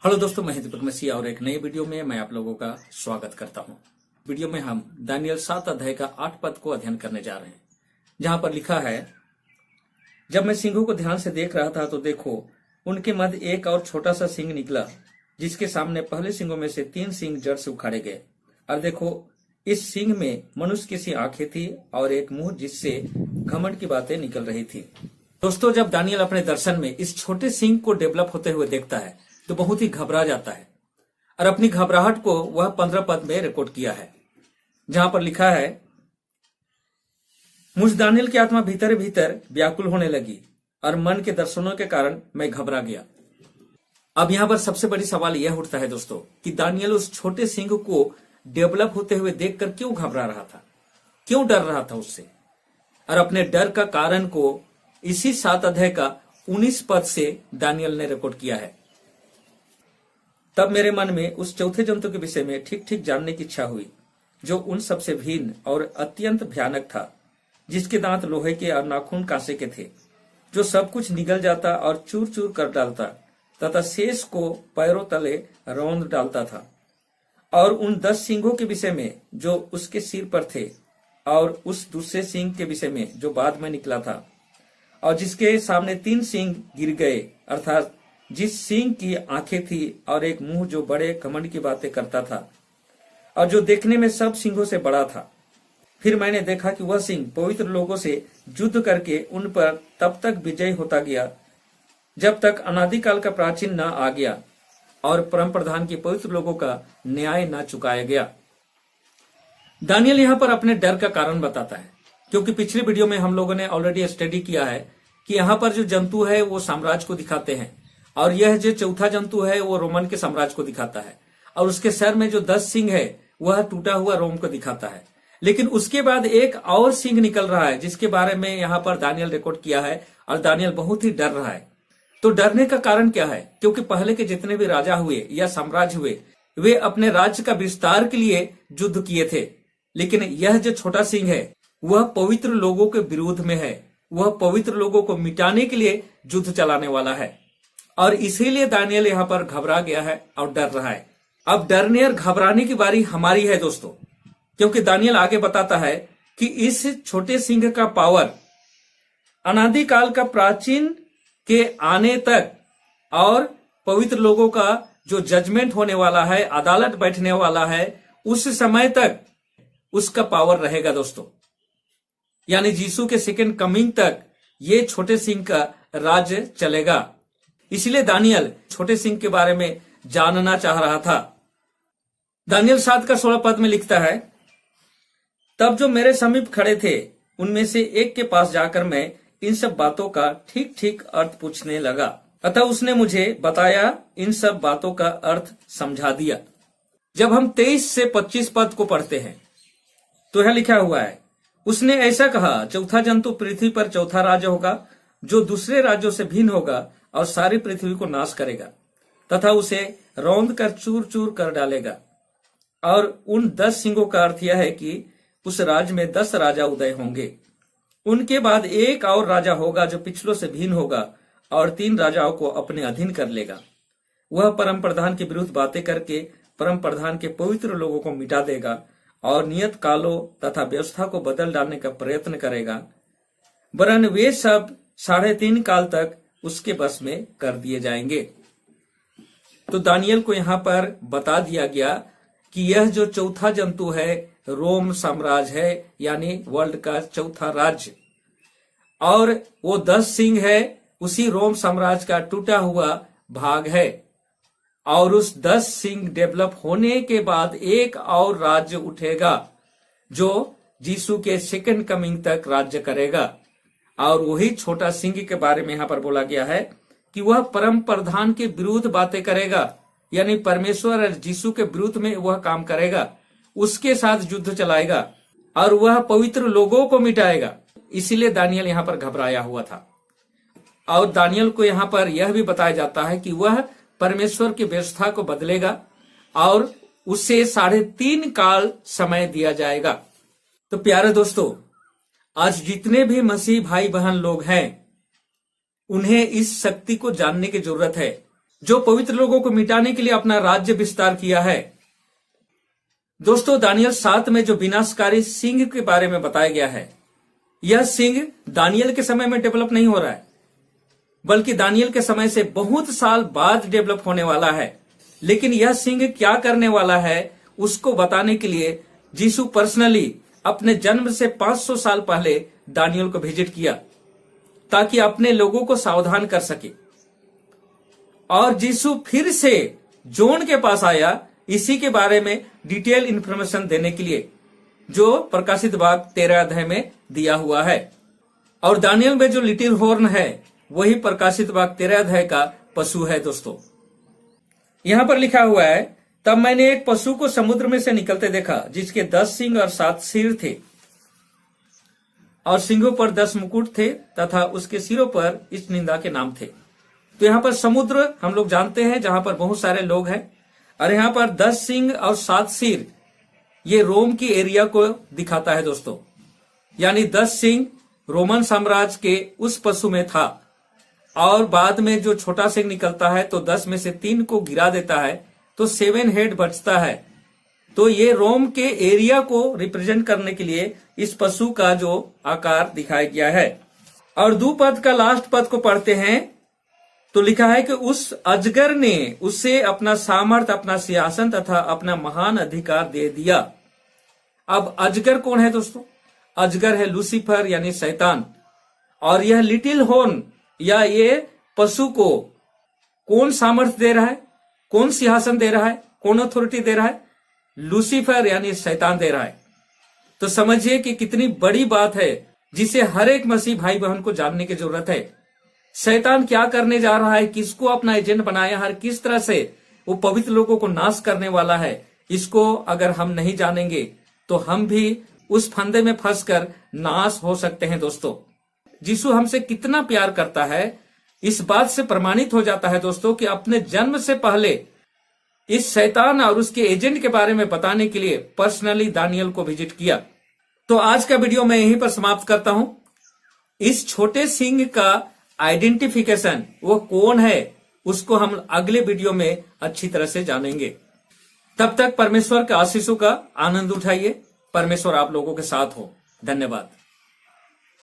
Hello दोस्तों, मैं दीपक मसीह और एक नई वीडियो में मैं आप लोगों का स्वागत करता हूं। वीडियो में हम दानियल 7 अध्याय का 8 पद को अध्ययन करने जा रहे हैं, जहां पर लिखा है, जब मैं सिंहों को ध्यान से देख रहा था तो देखो, उनके मध्य एक और छोटा सा सिंह निकला, जिसके सामने पहले सिंहों में से 3 सिंह जड़ से उखाड़े गए। और देखो, इस सिंह में मनुष्य की सी आंखें थी और एक मुंह जिससे घमंड की बातें निकल रही थी। दोस्तों, जब दानियल अपने दर्शन में इस छोटे सिंह को डेवलप होते हुए देखता है तो बहुत ही घबरा जाता है और अपनी घबराहट को वह 15 पद में रिकॉर्ड किया है, जहां पर लिखा है, मुझ दानियल की आत्मा भीतर भीतर व्याकुल होने लगी और मन के दर्शनों के कारण मैं घबरा गया। अब यहां पर सबसे बड़ी सवाल यह उठता है दोस्तों कि दानियल उस छोटे सिंह को डेवलप होते हुए देखकर क्यों घबरा रहा था, क्यों डर रहा था उससे। और अपने डर का कारण को इसी 7 अध्याय का 19 पद से दानियल ने रिकॉर्ड किया है। तब मेरे मन में उस चौथे जंतु के विषय में ठीक ठीक जानने की इच्छा हुई, जो उन सबसे भिन्न और अत्यंत भयानक था, जिसके दांत लोहे के और नाखून कांसे के थे, जो सब कुछ निगल जाता और चूर चूर कर डालता तथा शेष को पैरों तले रौंद डालता था। और उन 10 सिंहों के विषय में जो उसके सिर पर थे, और उस दूसरे सिंह के विषय में जो बाद में निकला था, और जिसके सामने 3 सिंह गिर गए, अर्थात जिस सिंह की आंखें थी और एक मुंह जो बड़े घमंड की बातें करता था, और जो देखने में सब सिंहों से बड़ा था। फिर मैंने देखा कि वह सिंह पवित्र लोगों से युद्ध करके उन पर तब तक विजयी होता गया जब तक अनादिकाल का प्राचीन न आ गया और परम प्रधान के पवित्र लोगों का न्याय न चुकाया गया। दानियल यहाँ पर अपने डर का कारण बताता है, क्योंकि पिछले वीडियो में हम लोगों ने ऑलरेडी स्टडी किया है कि यहाँ पर जो जंतु है वो साम्राज्य को दिखाते हैं, और यह जो चौथा जंतु है वो रोमन के साम्राज्य को दिखाता है, और उसके सर में जो 10 सिंह है वह टूटा हुआ रोम को दिखाता है। लेकिन उसके बाद एक और सिंह निकल रहा है, जिसके बारे में यहाँ पर दानियल रिकॉर्ड किया है, और दानियल बहुत ही डर रहा है। तो डरने का कारण क्या है? क्योंकि पहले के जितने भी राजा हुए या साम्राज्य हुए, वे अपने राज्य का विस्तार के लिए युद्ध किए थे, लेकिन यह जो छोटा सिंह है वह पवित्र लोगों के विरोध में है, वह पवित्र लोगों को मिटाने के लिए युद्ध चलाने वाला है। और इसीलिए दानियल यहाँ पर घबरा गया है और डर रहा है। अब डरने और घबराने की बारी हमारी है दोस्तों, क्योंकि दानियल आगे बताता है कि इस छोटे सिंह का पावर अनादिकाल का प्राचीन के आने तक और पवित्र लोगों का जो जजमेंट होने वाला है, अदालत बैठने वाला है, उस समय तक उसका पावर रहेगा दोस्तों। यानी यीशु के सेकंड कमिंग तक ये छोटे सिंह का राज्य चलेगा। इसलिए दानियल छोटे सिंह के बारे में जानना चाह रहा था। दानियल 7 का 16 पद में लिखता है, तब जो मेरे समीप खड़े थे उनमें से एक के पास जाकर मैं इन सब बातों का ठीक ठीक अर्थ पूछने लगा। अतः उसने मुझे बताया, इन सब बातों का अर्थ समझा दिया। जब हम 23 से 25 पद को पढ़ते हैं तो यह लिखा हुआ है, उसने ऐसा कहा, चौथा जंतु पृथ्वी पर चौथा राज्य होगा, जो दूसरे राज्यों से भिन्न होगा और सारी पृथ्वी को नाश करेगा तथा उसे रौंद कर चूर चूर कर डालेगा। और उन 10 सिंहों का अर्थ यह है कि उस राज्य में 10 राजा उदय होंगे। उनके बाद एक और राजा होगा जो पिछलों से भिन्न होगा और 3 राजाओं को अपने अधीन कर लेगा। वह परम प्रधान के विरुद्ध बातें करके परम प्रधान के पवित्र लोगों को मिटा देगा और नियत कालों तथा व्यवस्था को बदल डालने का प्रयत्न करेगा, वरन वे सब 3.5 काल तक उसके बस में कर दिए जाएंगे। तो दानियल को यहाँ पर बता दिया गया कि यह जो चौथा जंतु है रोम साम्राज्य है, यानी वर्ल्ड का चौथा राज्य, और वो 10 सिंह है उसी रोम साम्राज्य का टूटा हुआ भाग है। और उस 10 सिंह डेवलप होने के बाद एक और राज्य उठेगा जो यीशु के सेकंड कमिंग तक राज्य करेगा। और वही छोटा सिंह के बारे में यहाँ पर बोला गया है कि वह परम प्रधान के विरुद्ध बातें करेगा, यानी परमेश्वर और यीशु के विरुद्ध में वह काम करेगा, उसके साथ युद्ध चलाएगा और वह पवित्र लोगों को मिटाएगा। इसीलिए दानियल यहाँ पर घबराया हुआ था। और दानियल को यहाँ पर यह भी बताया जाता है कि वह परमेश्वर की व्यवस्था को बदलेगा और उसे 3.5 काल समय दिया जाएगा। तो प्यारे दोस्तों, आज जितने भी मसीह भाई बहन लोग हैं, उन्हें इस शक्ति को जानने की जरूरत है जो पवित्र लोगों को मिटाने के लिए अपना राज्य विस्तार किया है। दोस्तों, दानियल 7 में जो विनाशकारी सिंह के बारे में बताया गया है, यह सिंह दानियल के समय में डेवलप नहीं हो रहा है, बल्कि दानियल के समय से बहुत साल बाद डेवलप होने वाला है। लेकिन यह सिंह क्या करने वाला है उसको बताने के लिए यीशु पर्सनली अपने जन्म से 500 साल पहले दानियल को विजिट किया, ताकि अपने लोगों को सावधान कर सके। और यीशु फिर से जॉन के पास आया इसी के बारे में डिटेल इंफॉर्मेशन देने के लिए, जो प्रकाशित वाक्य 13 अध्याय में दिया हुआ है। और दानियल में जो लिटिल हॉर्न है वही प्रकाशित वाक्य 13 अध्याय का पशु है। दोस्तों, यहां पर लिखा हुआ है, तब मैंने एक पशु को समुद्र में से निकलते देखा, जिसके 10 सिंग और 7 सिर थे, और सिंगों पर 10 मुकुट थे, तथा उसके सिरों पर इस निंदा के नाम थे। तो यहाँ पर समुद्र हम लोग जानते हैं, जहां पर बहुत सारे लोग हैं, और यहाँ पर 10 सिंग और 7 सिर, ये रोम की एरिया को दिखाता है। दोस्तों, यानी 10 सिंग रोमन साम्राज्य के उस पशु में था, और बाद में जो छोटा सिंह निकलता है तो 10 में से 3 को गिरा देता है, तो 7 हेड बचता है। तो ये रोम के एरिया को रिप्रेजेंट करने के लिए इस पशु का जो आकार दिखाया गया है। और 2 पद का लास्ट पद को पढ़ते हैं तो लिखा है कि उस अजगर ने उसे अपना सामर्थ, अपना सिंहासन तथा अपना महान अधिकार दे दिया। अब अजगर कौन है दोस्तों? अजगर है लूसीफर यानी शैतान। और यह लिटिल हॉर्न या ये पशु को कौन सामर्थ्य दे रहा है, कौन सिंहासन दे रहा है, कौन अथॉरिटी दे रहा है? लूसीफर यानी शैतान दे रहा है। तो समझिए कि कितनी बड़ी बात है, जिसे हर एक मसीह भाई बहन को जानने की जरूरत है। शैतान क्या करने जा रहा है, किसको अपना एजेंट बनाया है, किस तरह से वो पवित्र लोगों को नाश करने वाला है, इसको अगर हम नहीं जानेंगे तो हम भी उस फंदे में फंसकर नाश हो सकते हैं। दोस्तों, यीशु हमसे कितना प्यार करता है इस बात से प्रमाणित हो जाता है दोस्तों, कि अपने जन्म से पहले इस शैतान और उसके एजेंट के बारे में बताने के लिए पर्सनली दानियल को विजिट किया। तो आज का वीडियो मैं यहीं पर समाप्त करता हूं। इस छोटे सिंह का आइडेंटिफिकेशन वो कौन है, उसको हम अगले वीडियो में अच्छी तरह से जानेंगे। तब तक परमेश्वर के आशीषों का आनंद उठाइए। परमेश्वर आप लोगों के साथ हो। धन्यवाद।